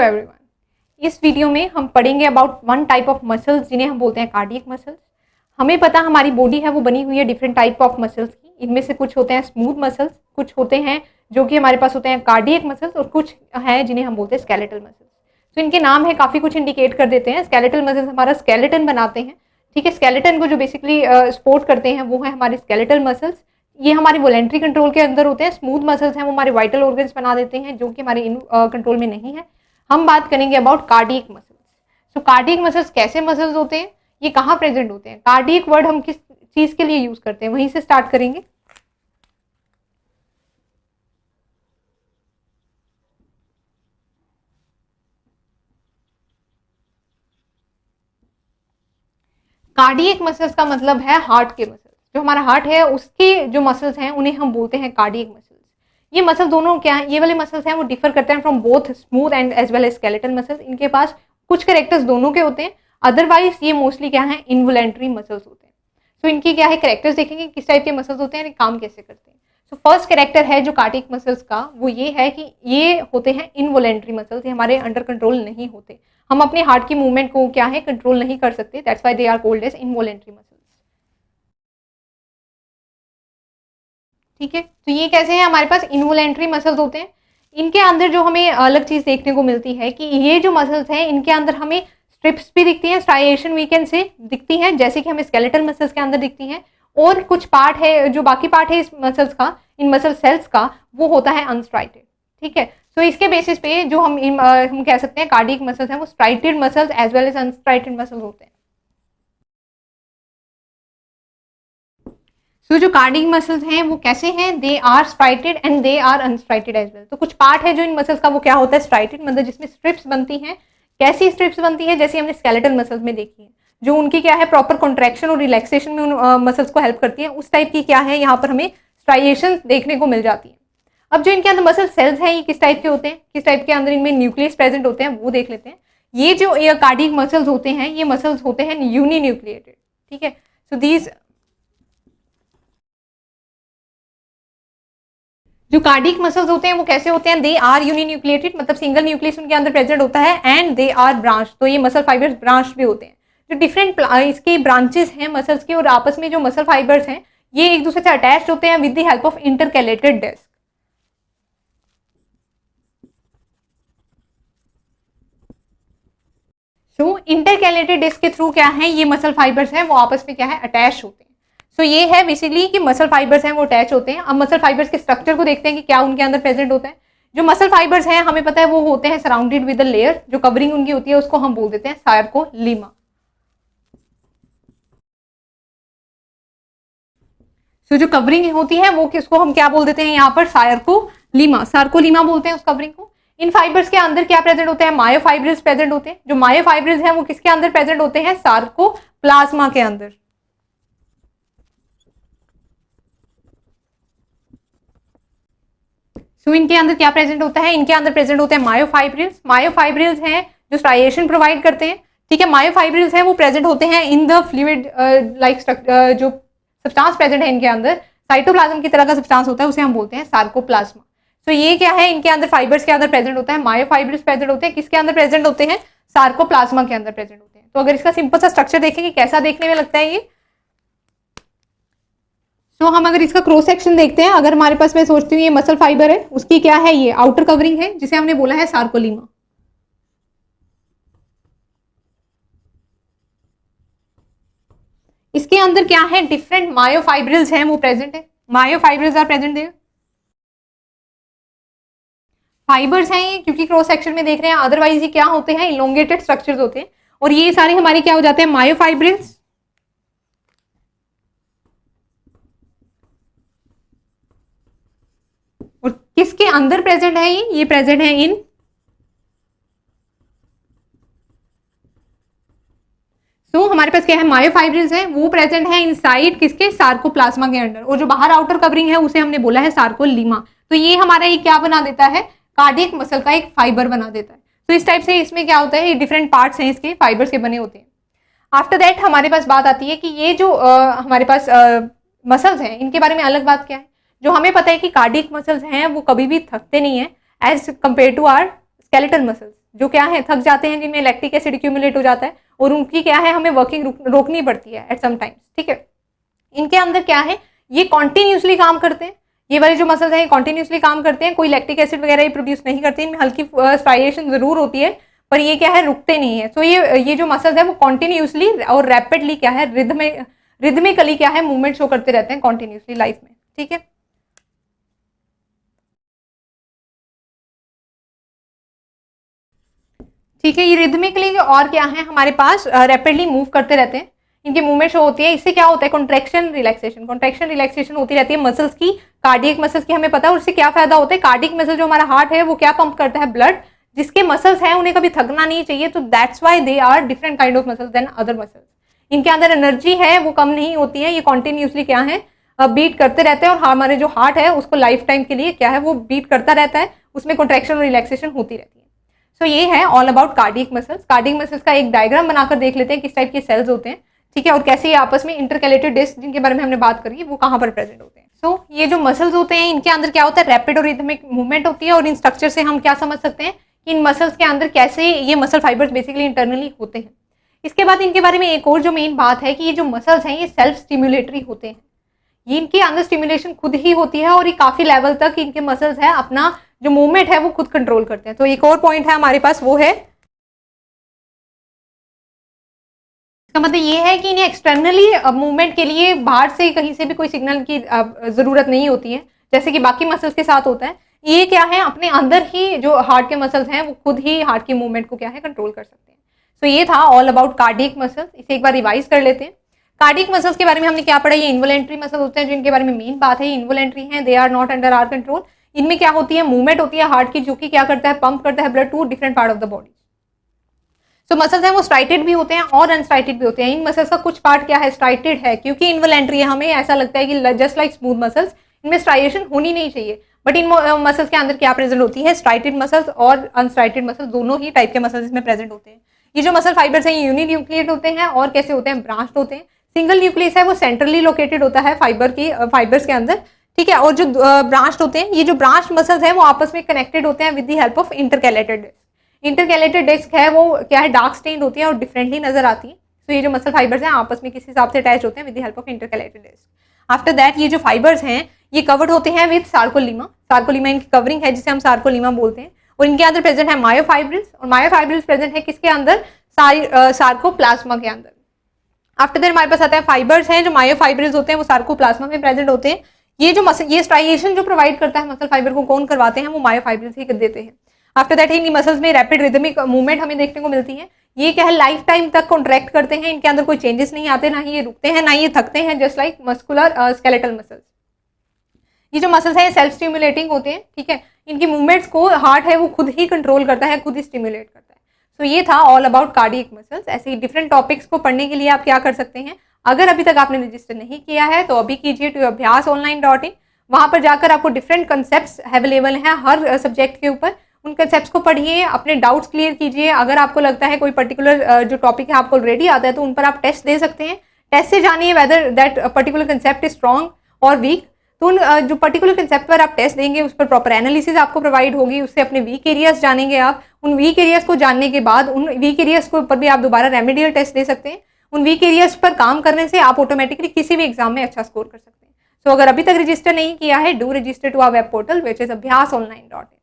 Everyone. इस video में हम पढ़ेंगे about one type of muscles जिन्हें हम बोलते हैं कार्डियक मसल्स। हमें पता हमारी बॉडी है वो बनी हुई है डिफरेंट टाइप ऑफ मसल्स की। इनमें से कुछ होते हैं स्मूथ मसल्स, कुछ होते हैं जो कि हमारे पास होते हैं कार्डियक मसल्स, और कुछ हैं जिन्हें हम बोलते हैं स्केलेटल मसल्स। तो इनके नाम है काफ़ी कुछ इंडिकेट कर देते हैं। स्केलेटल मसल्स हमारा स्केलेटन बनाते हैं, ठीक है। स्केलेटन को जो बेसिकली सपोर्ट करते हैं वो है हमारे स्केलेटल मसल्स। ये हमारे वोलेंट्री कंट्रोल के अंदर होते हैं। स्मूथ मसल्स हैं वो हमारे वाइटल ऑर्गन्स बना देते हैं जो कि हमारे कंट्रोल में नहीं है। हम बात करेंगे अबाउट कार्डियक मसल्स। तो कार्डियक मसल्स कैसे मसल्स होते हैं, ये कहाँ प्रेजेंट होते हैं, कार्डियक वर्ड हम किस चीज के लिए यूज करते हैं, वहीं से स्टार्ट करेंगे। कार्डियक मसल्स का मतलब है हार्ट के मसल्स। जो हमारा हार्ट है उसके जो मसल्स हैं उन्हें हम बोलते हैं कार्डियक मसल्स। ये मसल दोनों क्या है, ये वाले मसल्स हैं वो डिफर करते हैं from both smooth and as well as skeletal muscles. इनके पास कुछ कैरेक्टर्स दोनों के होते हैं, अदरवाइज ये मोस्टली क्या है, इनवोलेंट्री मसल्स होते हैं। तो इनकी क्या है कैरेक्टर्स देखेंगे, किस टाइप के मसल्स होते हैं, काम कैसे करते हैं। तो फर्स्ट कैरेक्टर है जो कार्डियक मसल्स का, वो ये है कि ये होते हैं इनवोलेंट्री मसल्स। ये हमारे अंडर कंट्रोल नहीं होते, हम अपने हार्ट की मूवमेंट को क्या है कंट्रोल नहीं कर सकते। That's why they are called as involuntary muscles, ठीक है। तो ये कैसे हैं, हमारे पास इनवोलेंट्री मसल्स होते हैं। इनके अंदर जो हमें अलग चीज देखने को मिलती है कि ये जो मसल्स हैं इनके अंदर हमें स्ट्रिप्स भी दिखती हैं, स्ट्राइएशन वीकेंड से दिखती हैं, जैसे कि हमें स्केलेटल मसल्स के अंदर दिखती हैं। और कुछ पार्ट है, जो बाकी पार्ट है इस मसल्स का, इन मसल सेल्स का, वो होता है अनस्ट्राइटेड, ठीक है। तो इसके बेसिस पे जो हम कह सकते हैं कार्डियक मसल्स हैं वो striated muscles as well as unstriated muscles होते हैं। तो जो कार्डियक मसल्स हैं वो कैसे हैं, they are striated and they are unstriated as well. तो कुछ पार्ट है जो इन मसल्स का वो क्या होता है, स्ट्राइटेड, मतलब जिसमें स्ट्रिप्स बनती हैं। कैसी स्ट्रिप्स बनती है, जैसे हमने स्केलेटल मसल्स में देखी है, जो उनकी क्या है प्रॉपर कॉन्ट्रैक्शन और रिलैक्सेशन में उन मसल्स को हेल्प करती है, उस टाइप की क्या है यहाँ पर हमें स्ट्राइएशन देखने को मिल जाती है। अब जो इनके अंदर मसल सेल्स हैं ये किस टाइप के होते हैं, किस टाइप के अंदर इनमें न्यूक्लियस प्रेजेंट होते हैं, वो देख लेते हैं। ये जो कार्डियक मसल्स होते हैं ये मसल्स होते हैं यूनिन्यूक्लिएटेड, ठीक है। सो दीज जो कार्डियक मसल्स होते हैं वो कैसे होते हैं, दे आर यूनिन्यूक्लिएटेड, मतलब सिंगल न्यूक्लियस उनके अंदर प्रेजेंट होता है, एंड दे आर ब्रांच। तो ये मसल फाइबर्स ब्रांच भी होते हैं। जो डिफरेंट इसके ब्रांचेस हैं मसल्स के, और आपस में जो मसल फाइबर्स हैं ये एक दूसरे से अटैच होते हैं with the help of intercalated disc. तो इंटरकैलेटेड डिस्क के थ्रू क्या है, ये मसल फाइबर्स हैं वो आपस में क्या है अटैच होते हैं। सो ये है बेसिकली कि मसल फाइबर्स हैं वो अटैच होते हैं। अब मसल फाइबर्स के स्ट्रक्चर को देखते हैं कि क्या उनके अंदर प्रेजेंट होता है। जो मसल फाइबर्स हैं हमें पता है वो होते हैं सराउंडेड विद अ लेयर, जो कवरिंग उनकी होती है उसको हम बोल देते हैं सार्कोलीमा। सो जो कवरिंग होती है वो किसको हम क्या बोल देते हैं यहाँ पर, सार्कोलीमा, सार्कोलीमा बोलते हैं उस कवरिंग को। इन फाइबर्स के अंदर क्या प्रेजेंट होते हैं, मायोफाइब्रिल्स प्रेजेंट होते हैं। जो मायोफाइब्रिल्स हैं वो किसके अंदर प्रेजेंट होते हैं, सार्कोप्लाज्मा के अंदर। सो इनके अंदर क्या प्रेजेंट होता है, इनके अंदर प्रेजेंट होते हैं मायोफाइब्रिल्स। मायोफाइब्रिल्स हैं जो स्ट्राइएशन प्रोवाइड करते हैं, ठीक है। मायोफाइब्रिल्स हैं वो प्रेजेंट होते हैं इन द फ्लूइड लाइक जो सब्सटेंस प्रेजेंट है इनके अंदर, साइटोप्लाज्म की तरह का सब्सटेंस होता है, उसे हम बोलते हैं सार्कोप्लाज्मा। तो ये क्या है, इनके अंदर फाइबर्स के अंदर प्रेजेंट होता है, मायोफाइब्रिल्स प्रेजेंट होते हैं, किसके अंदर प्रेजेंट होते हैं, सार्कोप्लाज्मा के अंदर प्रेजेंट होते हैं। तो अगर इसका सिंपल सा स्ट्रक्चर देखेंगे कैसा देखने में लगता है ये, तो हम अगर इसका क्रॉस सेक्शन देखते हैं, अगर हमारे पास मैं सोचती हूँ ये मसल फाइबर है, उसकी क्या है, ये आउटर कवरिंग है जिसे हमने बोला है सार्कोलीमा। इसके अंदर क्या है, डिफरेंट मायोफाइब्रिल्स हैं वो प्रेजेंट है, myofibrils are present there. Fibres हैं ये क्योंकि क्रॉस सेक्शन में देख रहे हैं, अदरवाइज ये क्या होते हैं, इलोंगेटेड स्ट्रक्चर्स होते हैं। और ये सारे हमारे क्या हो जाते हैं, मायोफाइब्रिल्स। और किसके अंदर प्रेजेंट है ये प्रेजेंट है इन, तो हमारे पास क्या है, मायोफाइब्रिल्स है वो प्रेजेंट है इनसाइड किसके, सार्कोप्लाज्मा के अंदर। और जो बाहर आउटर कवरिंग है उसे हमने बोला है सार्कोलीमा। तो ये हमारा ये क्या बना देता है, कार्डियक मसल का एक फाइबर बना देता है। तो इस टाइप से इसमें क्या होता है, ये डिफरेंट पार्ट्स हैं इसके फाइबर्स के बने होते हैं। आफ्टर दैट हमारे पास बात आती है कि ये जो हमारे पास मसल्स हैं इनके बारे में अलग बात क्या है। जो हमें पता है कि कार्डियक मसल्स हैं वो कभी भी थकते नहीं है as compare to our skeletal muscles, जो क्या है थक जाते हैं, जिनमें लैक्टिक एसिड एक्यूमुलेट हो जाता है और उनकी क्या है हमें वर्किंग रोकनी पड़ती है एट सम टाइम्स, ठीक है। इनके अंदर क्या है, ये कॉन्टिन्यूसली काम करते हैं, ये वाले जो मसल्स हैं ये कॉन्टिन्यूसली काम करते हैं, कोई लैक्टिक एसिड वगैरह ये प्रोड्यूस नहीं करते, इनमें हल्की स्ट्राइएशन जरूर होती है पर ये क्या है रुकते नहीं है। सो ये जो मसल्स है वो कॉन्टिन्यूसली और रैपिडली क्या है रिदमिकली क्या है मूवमेंट शो करते रहते हैं कॉन्टिन्यूसली लाइफ में, ठीक है। ठीक है, ये रिदमिकली और क्या है हमारे पास रैपिडली मूव करते रहते हैं, इनकी मूवमेंट शो होती है। इससे क्या होता है कॉन्ट्रैक्शन रिलैक्सेशन होती रहती है मसल्स की, कार्डियक मसल्स की हमें पता है। और उससे क्या फायदा होता है, कार्डियक मसल जो हमारा हार्ट है वो क्या पंप करता है, ब्लड। जिसके मसल्स हैं उन्हें कभी थकना नहीं चाहिए, तो that's why they are different kind of muscles than other muscles. इनके अंदर एनर्जी है वो कम नहीं होती है, ये कॉन्टिन्यूसली क्या है बीट करते रहते हैं और हमारे जो हार्ट है उसको लाइफ टाइम के लिए क्या है वो बीट करता रहता है, उसमें कॉन्ट्रैक्शन और रिलैक्सेशन होती रहती है। सो ये है all about cardiac muscles. Cardiac muscles का एक डायग्राम बनाकर देख लेते हैं किस टाइप के सेल्स होते हैं, ठीक है, और कैसे ये आपस में इंटरकैलेटेड डिस्क जिनके बारे में हमने बात करी वो कहाँ पर प्रेजेंट होते हैं। सो ये जो मसल्स होते हैं इनके अंदर क्या होता है, रैपिड और रिदमिक मूवमेंट होती है। और इन स्ट्रक्चर से हम क्या समझ सकते हैं कि इन मसल्स के अंदर कैसे ये मसल फाइबर्स बेसिकली इंटरनली होते हैं। इसके बाद इनके बारे में एक और जो मेन बात है कि ये जो मसल्स हैं ये सेल्फ स्टिम्युलेटरी होते हैं, ये इनके अंदर स्टिम्युलेशन खुद ही होती है और ये काफी लेवल तक इनके मसल्स है अपना जो मूवमेंट है वो खुद कंट्रोल करते हैं। तो एक और पॉइंट है हमारे पास वो है, इसका मतलब ये है कि इन्हें एक्सटर्नली मूवमेंट के लिए बाहर से कहीं से भी कोई सिग्नल की जरूरत नहीं होती है जैसे कि बाकी मसल्स के साथ होता है। ये क्या है अपने अंदर ही जो हार्ट के मसल्स हैं वो खुद ही हार्ट की मूवमेंट को क्या है कंट्रोल कर सकते हैं। सो ये था ऑल अबाउट कार्डियक मसल्स। इसे एक बार रिवाइज कर लेते हैं। कार्डियक मसल्स के बारे में हमने क्या पढ़ा, ये इन्वोलेंट्री मसल होते हैं जिनके बारे में मेन बात है, ये इन्वोलेंट्री हैं, they are not under our control. इनमें क्या होती है मूवमेंट होती है हार्ट की जो कि क्या करता है पंप करता है blood to different part of the body. तो मसल्स हैं वो स्ट्राइटेड भी होते हैं और अनस्ट्राइटेड भी होते हैं। इन मसल्स का कुछ पार्ट क्या है स्ट्राइटेड है क्योंकि इन्वोलेंट्री है, हमें ऐसा लगता है कि जस्ट लाइक स्मूथ मसल्स इनमें स्ट्राइएशन होनी नहीं चाहिए, बट इन मसल्स के अंदर क्या प्रेजेंट होती है स्ट्राइटेड मसल्स और अनस्ट्राइटेड मसल्स दोनों ही टाइप के मसल्स इसमें प्रेजेंट होते हैं। ये जो मसल फाइबर्स हैं ये यूनिन्यूक्लिएट होते हैं और कैसे होते हैं ब्रांच्ड होते हैं। सिंगल न्यूक्लियस है वो सेंट्रली लोकेटेड होता है फाइबर्स के अंदर, ठीक है, और जो ब्रांच्ड होते हैं ये जो ब्रांच मसल्स हैं वो आपस में कनेक्टेड होते हैं with the help of intercalated disc. Intercalated disc है वो क्या है डार्क स्टेन्ड होती है और डिफरेंटली नजर आती है। तो ये जो मसल फाइबर्स हैं आपस में किस हिसाब से अटैच होते हैं with the help of intercalated disc. After that ये जो फाइबर्स हैं ये कवर्ड होते हैं विद सार्कोलीमा इनकी कवरिंग है जिसे हम सार्कोलीमा बोलते हैं। और इनके अंदर प्रेजेंट है मायोफाइब्रिल्स और मायोफाइब्रिल्स प्रेजेंट है किसके अंदर सार्कोप्लाज्मा के अंदर। आफ्टर दैट हमारे पास आता है फाइबर्स हैं जो मायोफाइब्रिल्स होते हैं वो सार्कोप्लाज्मा में प्रेजेंट होते हैं। ये स्ट्राइएशन जो प्रोवाइड करता है मसल फाइबर को कौन करवाते हैं वो मायोफाइब्रिल्स ही कर देते हैं। आफ्टर दैट इन मसल्स में रैपिड रिदमिक मूवमेंट हमें देखने को मिलती है। ये क्या है लाइफ टाइम तक कॉन्ट्रैक्ट करते हैं, इनके अंदर कोई चेंजेस नहीं आते, ना ही ये रुकते हैं ना ये थकते हैं, just like muscular skeletal muscles. ये जो मसल्स हैं सेल्फ स्टिम्युलेटिंग होते हैं, ठीक है, इनकी मूवमेंट्स को हार्ट है वो खुद ही कंट्रोल करता है, खुद ही स्टिम्युलेट करता है। तो ये था ऑल अबाउट कार्डियक मसल्स। ऐसे ही डिफरेंट टॉपिक्स को पढ़ने के लिए आप क्या कर सकते हैं, अगर अभी तक आपने रजिस्टर नहीं किया है तो अभी कीजिए टू abhyasonline.in। वहां पर जाकर आपको डिफरेंट कंसेप्ट्स अवेलेबल हैं हर सब्जेक्ट के ऊपर, उन कंसेप्ट्स को पढ़िए, अपने डाउट्स क्लियर कीजिए। अगर आपको लगता है कोई पर्टिकुलर जो टॉपिक है आपको ऑलरेडी आता है तो उन पर आप टेस्ट दे सकते हैं। टेस्ट से जानिए whether that particular concept is strong और वीक। तो उन जो पर्टिकुलर कंसेप्ट पर आप टेस्ट देंगे उस पर प्रॉपर एनालिसिस आपको प्रोवाइड होगी, उससे अपने वीक एरियाज जानेंगे आप। उन वीक एरियाज को जानने के बाद उन वीक एरियाज के ऊपर भी आप दोबारा रेमेडियल टेस्ट दे सकते हैं। उन वीक एरियाज पर काम करने से आप ऑटोमेटिकली किसी भी एग्जाम में अच्छा स्कोर कर सकते हैं। सो अगर अभी तक रजिस्टर नहीं किया है do register to our web portal which is abhyasonline.in।